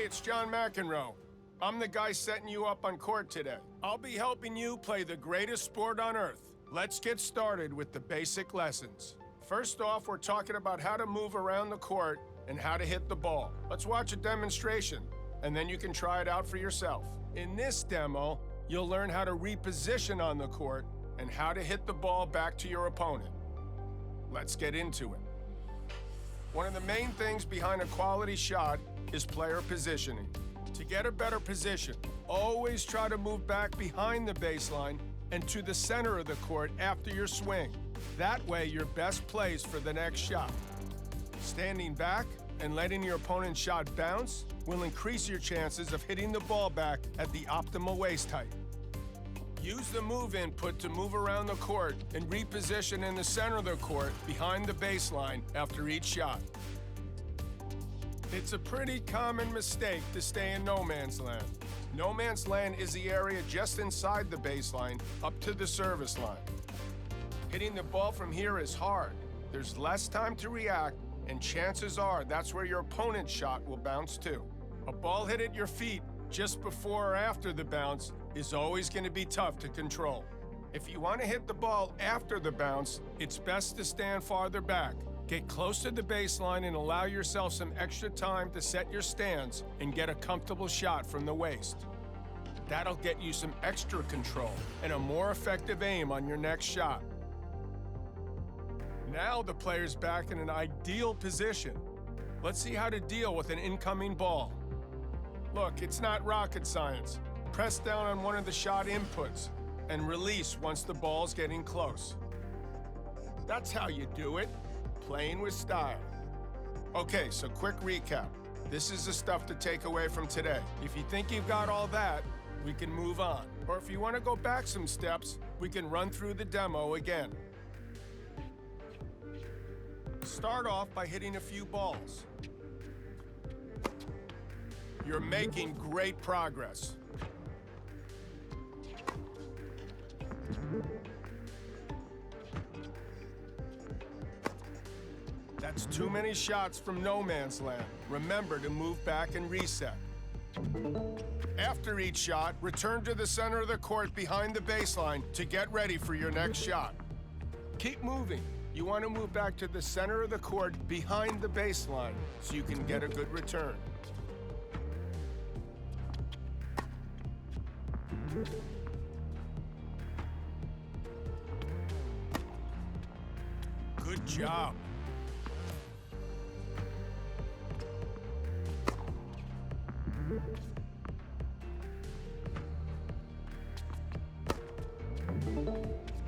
it's John McEnroe. I'm the guy setting you up on court today. I'll be helping you play the greatest sport on earth. Let's get started with the basic lessons. First off, we're talking about how to move around the court and how to hit the ball. Let's watch a demonstration, and then you can try it out for yourself. In this demo, you'll learn how to reposition on the court and how to hit the ball back to your opponent. Let's get into it. One of the main things behind a quality shot is player positioning. To get a better position, always try to move back behind the baseline and to the center of the court after your swing. That way, you're best placed for the next shot. Standing back and letting your opponent's shot bounce will increase your chances of hitting the ball back at the optimal waist height. Use the move input to move around the court and reposition in the center of the court behind the baseline after each shot. It's a pretty common mistake to stay in no man's land. No man's land is the area just inside the baseline up to the service line. Hitting the ball from here is hard. There's less time to react, and chances are that's where your opponent's shot will bounce to. A ball hit at your feet just before or after the bounce is always going to be tough to control. If you want to hit the ball after the bounce, it's best to stand farther back. Get close to the baseline and allow yourself some extra time to set your stance and get a comfortable shot from the waist. That'll get you some extra control and a more effective aim on your next shot. Now the player's back in an ideal position. Let's see how to deal with an incoming ball. Look, it's not rocket science. Press down on one of the shot inputs and release once the ball's getting close. That's how you do it, playing with style. Okay, so quick recap. This is the stuff to take away from today. If you think you've got all that, we can move on. Or if you want to go back some steps, we can run through the demo again. Start off by hitting a few balls. You're making great progress. That's too many shots from no man's land. Remember to move back and reset. After each shot, return to the center of the court behind the baseline to get ready for your next shot. Keep moving. You want to move back to the center of the court behind the baseline so you can get a good return. Good job.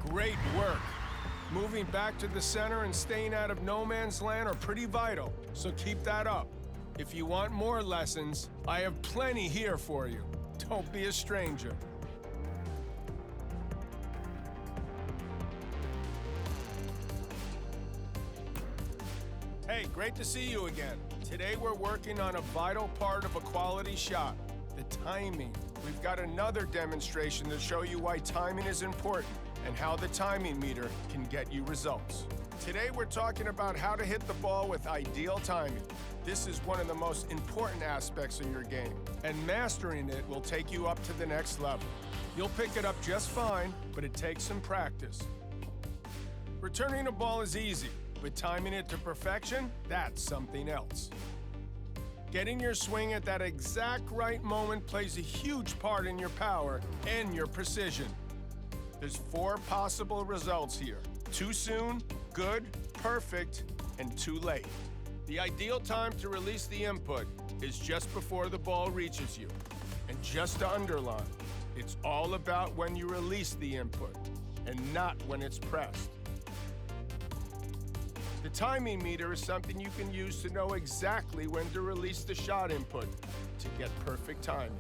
Great work. Moving back to the center and staying out of no man's land are pretty vital, so keep that up. If you want more lessons, I have plenty here for you. Don't be a stranger. Hey, great to see you again. Today we're working on a vital part of a quality shot, the timing. We've got another demonstration to show you why timing is important and how the timing meter can get you results. Today we're talking about how to hit the ball with ideal timing. This is one of the most important aspects of your game, and mastering it will take you up to the next level. You'll pick it up just fine, but it takes some practice. Returning a ball is easy, but timing it to perfection, that's something else. Getting your swing at that exact right moment plays a huge part in your power and your precision. There's 4 possible results here: too soon, good, perfect, and too late. The ideal time to release the input is just before the ball reaches you. And just to underline, it's all about when you release the input and not when it's pressed. The timing meter is something you can use to know exactly when to release the shot input to get perfect timing.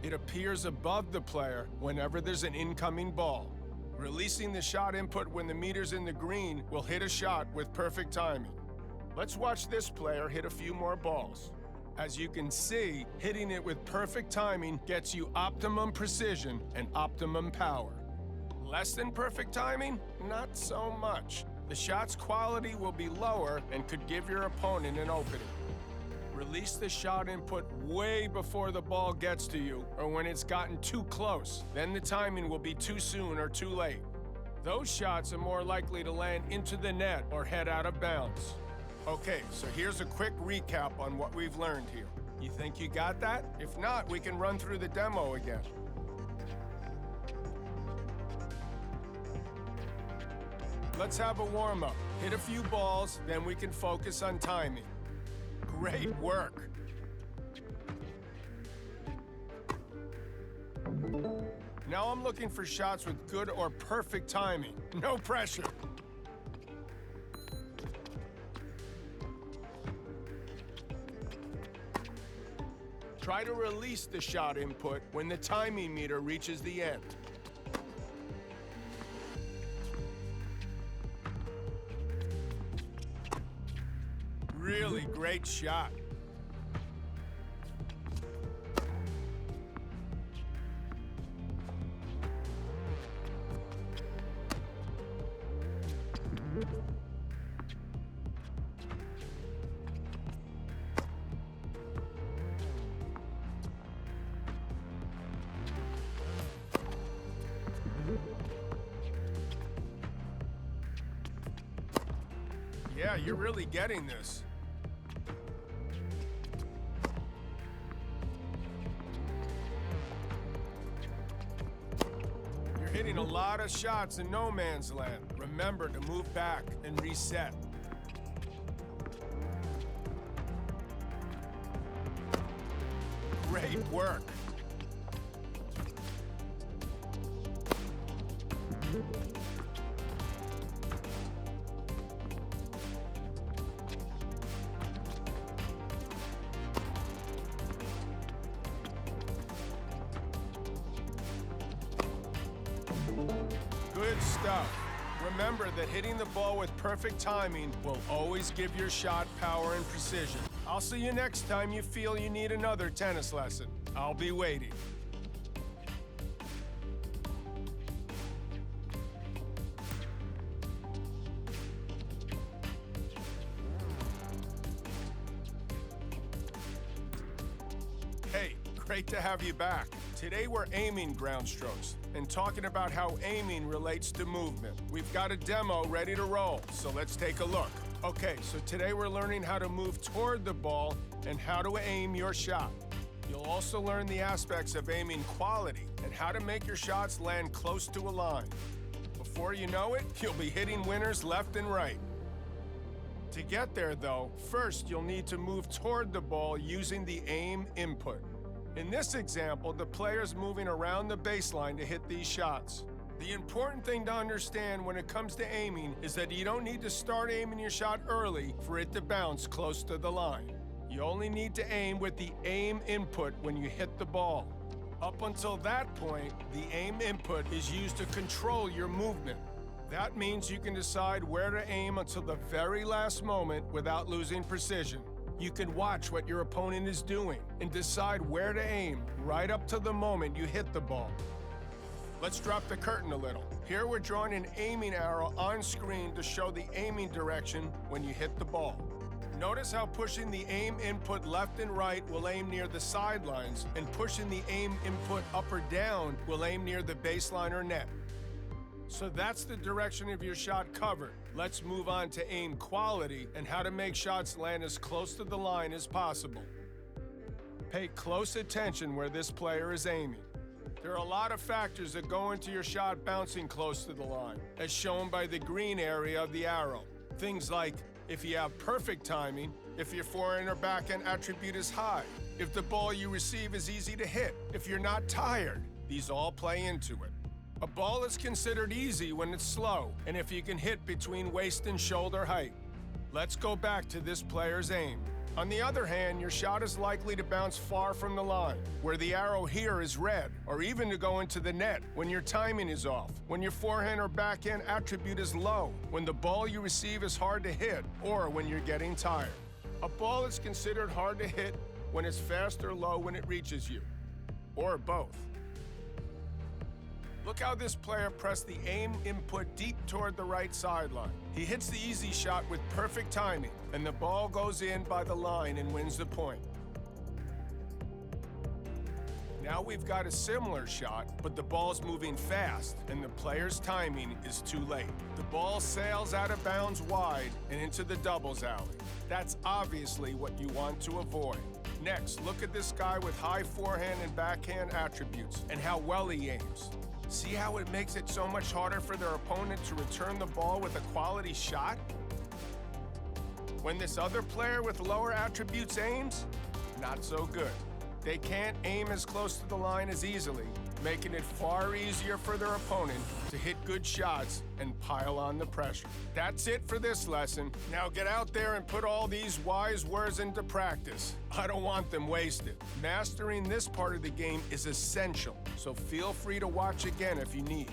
It appears above the player whenever there's an incoming ball. Releasing the shot input when the meter's in the green will hit a shot with perfect timing. Let's watch this player hit a few more balls. As you can see, hitting it with perfect timing gets you optimum precision and optimum power. Less than perfect timing? Not so much. The shot's quality will be lower and could give your opponent an opening. Release the shot input way before the ball gets to you or when it's gotten too close. Then the timing will be too soon or too late. Those shots are more likely to land into the net or head out of bounds. Okay, so here's a quick recap on what we've learned here. You think you got that? If not, we can run through the demo again. Let's have a warm-up. Hit a few balls, then we can focus on timing. Great work. Now I'm looking for shots with good or perfect timing. No pressure. Try to release the shot input when the timing meter reaches the end. Really great shot. Yeah, you're really getting this. You're hitting a lot of shots in no man's land. Remember to move back and reset. Great work. Good stuff. Remember that hitting the ball with perfect timing will always give your shot power and precision. I'll see you next time you feel you need another tennis lesson. I'll be waiting. Hey, great to have you back. Today we're aiming ground strokes and talking about how aiming relates to movement. We've got a demo ready to roll, so let's take a look. Okay, so today we're learning how to move toward the ball and how to aim your shot. You'll also learn the aspects of aiming quality and how to make your shots land close to a line. Before you know it, you'll be hitting winners left and right. To get there, though, first you'll need to move toward the ball using the aim input. In this example, the player's moving around the baseline to hit these shots. The important thing to understand when it comes to aiming is that you don't need to start aiming your shot early for it to bounce close to the line. You only need to aim with the aim input when you hit the ball. Up until that point, the aim input is used to control your movement. That means you can decide where to aim until the very last moment without losing precision. You can watch what your opponent is doing and decide where to aim right up to the moment you hit the ball. Let's drop the curtain a little. Here we're drawing an aiming arrow on screen to show the aiming direction when you hit the ball. Notice how pushing the aim input left and right will aim near the sidelines, and pushing the aim input up or down will aim near the baseline or net. So that's the direction of your shot covered. Let's move on to aim quality and how to make shots land as close to the line as possible. Pay close attention where this player is aiming. There are a lot of factors that go into your shot bouncing close to the line, as shown by the green area of the arrow. Things like if you have perfect timing, if your forehand or backhand attribute is high, if the ball you receive is easy to hit, if you're not tired. These all play into it. A ball is considered easy when it's slow, and if you can hit between waist and shoulder height. Let's go back to this player's aim. On the other hand, your shot is likely to bounce far from the line, where the arrow here is red, or even to go into the net when your timing is off, when your forehand or backhand attribute is low, when the ball you receive is hard to hit, or when you're getting tired. A ball is considered hard to hit when it's fast or low when it reaches you, or both. Look how this player pressed the aim input deep toward the right sideline. He hits the easy shot with perfect timing, and the ball goes in by the line and wins the point. Now we've got a similar shot, but the ball's moving fast, and the player's timing is too late. The ball sails out of bounds wide and into the doubles alley. That's obviously what you want to avoid. Next, look at this guy with high forehand and backhand attributes, and how well he aims. See how it makes it so much harder for their opponent to return the ball with a quality shot? When this other player with lower attributes aims, not so good. They can't aim as close to the line as easily, making it far easier for their opponent to hit good shots and pile on the pressure. That's it for this lesson. Now get out there and put all these wise words into practice. I don't want them wasted. Mastering this part of the game is essential, so feel free to watch again if you need.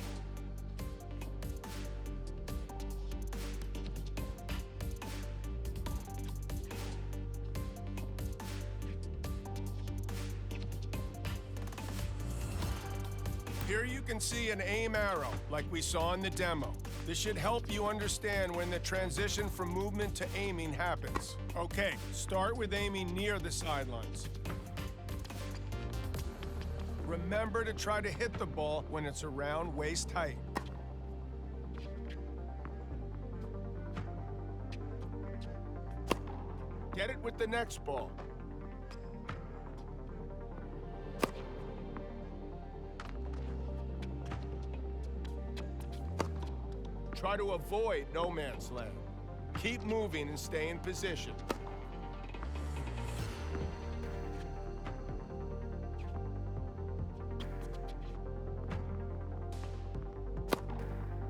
Here you can see an aim arrow, like we saw in the demo. This should help you understand when the transition from movement to aiming happens. Okay, start with aiming near the sidelines. Remember to try to hit the ball when it's around waist height. Get it with the next ball. Try to avoid no man's land. Keep moving and stay in position.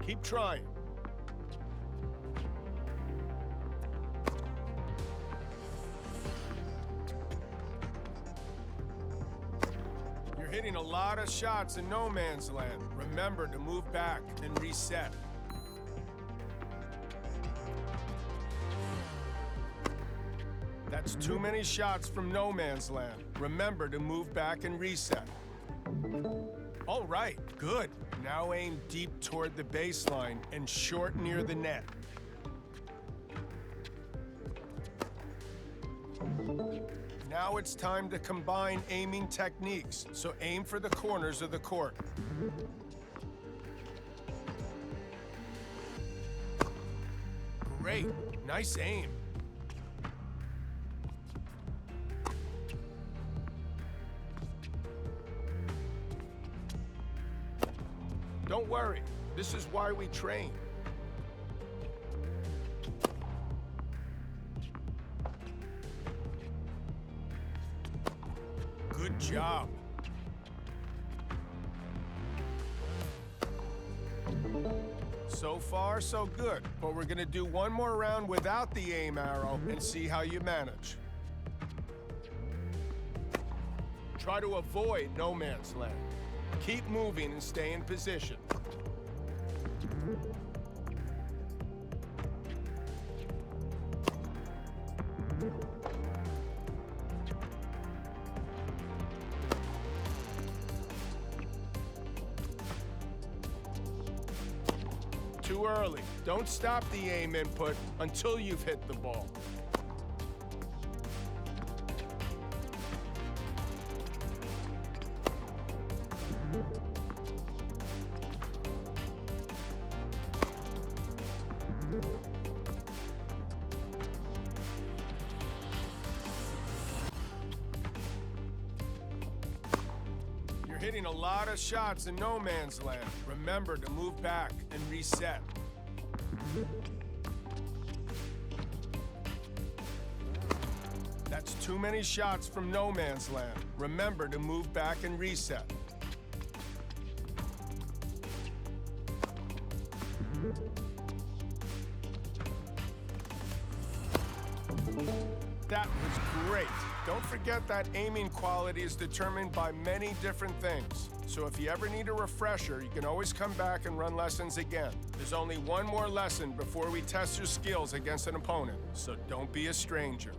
Keep trying. You're hitting a lot of shots in no man's land. Remember to move back and reset. That's too many shots from no man's land. Remember to move back and reset. All right, good. Now aim deep toward the baseline and short near the net. Now it's time to combine aiming techniques, so aim for the corners of the court. Great, nice aim. Don't worry, this is why we train. Good job. So far, so good. But we're gonna do one more round without the aim arrow and see how you manage. Try to avoid no man's land. Keep moving and stay in position. Too early. Don't stop the aim input until you've hit the ball. You're hitting a lot of shots in no man's land. Remember to move back and reset. That's too many shots from no man's land. Remember to move back and reset. That was great. Don't forget that aiming quality is determined by many different things. So if you ever need a refresher, you can always come back and run lessons again. There's only one more lesson before we test your skills against an opponent, so don't be a stranger.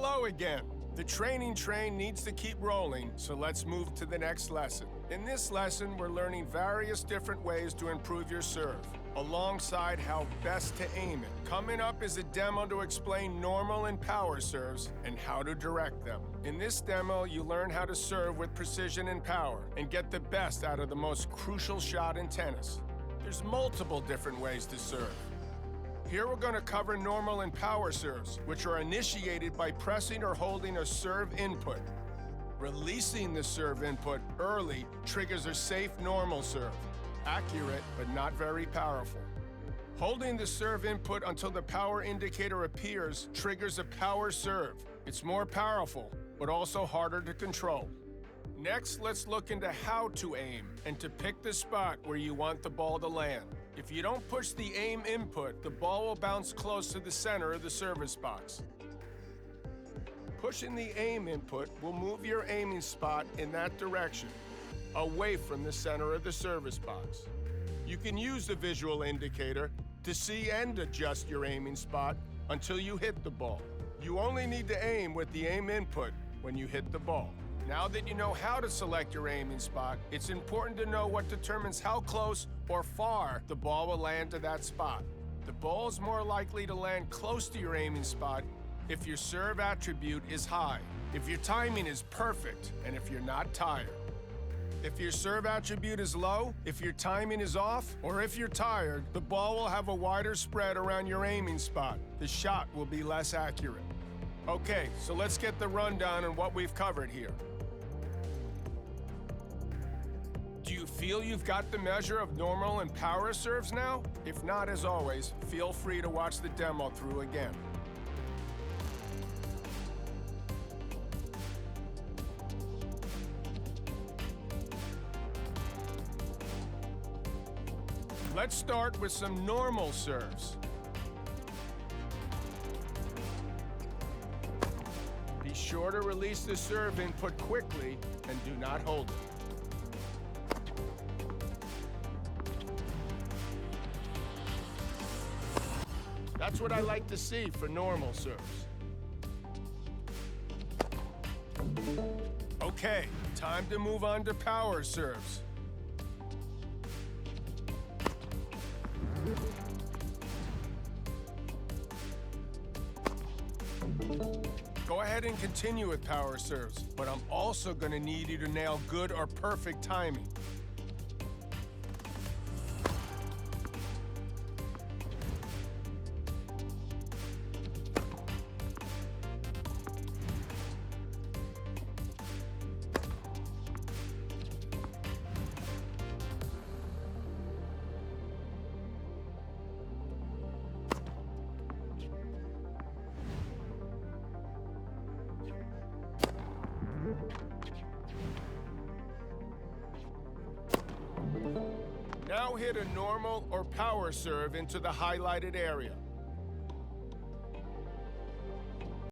Hello again. The training train needs to keep rolling, so let's move to the next lesson. In this lesson, we're learning various different ways to improve your serve, alongside how best to aim it. Coming up is a demo to explain normal and power serves and how to direct them. In this demo, you learn how to serve with precision and power and get the best out of the most crucial shot in tennis. There's multiple different ways to serve. Here we're going to cover normal and power serves, which are initiated by pressing or holding a serve input. Releasing the serve input early triggers a safe normal serve. Accurate, but not very powerful. Holding the serve input until the power indicator appears triggers a power serve. It's more powerful, but also harder to control. Next, let's look into how to aim and to pick the spot where you want the ball to land. If you don't push the aim input, the ball will bounce close to the center of the service box. Pushing the aim input will move your aiming spot in that direction, away from the center of the service box. You can use the visual indicator to see and adjust your aiming spot until you hit the ball. You only need to aim with the aim input when you hit the ball. Now that you know how to select your aiming spot, it's important to know what determines how close or far the ball will land to that spot. The ball is more likely to land close to your aiming spot if your serve attribute is high, if your timing is perfect, and if you're not tired. If your serve attribute is low, if your timing is off, or if you're tired, the ball will have a wider spread around your aiming spot. The shot will be less accurate. Okay, so let's get the rundown on what we've covered here. Do you feel you've got the measure of normal and power serves now? If not, as always, feel free to watch the demo through again. Let's start with some normal serves. Be sure to release the serve input quickly and do not hold it. That's what I like to see for normal serves. Okay, time to move on to power serves. Go ahead and continue with power serves, but I'm also going to need you to nail good or perfect timing. Now hit a normal or power serve into the highlighted area.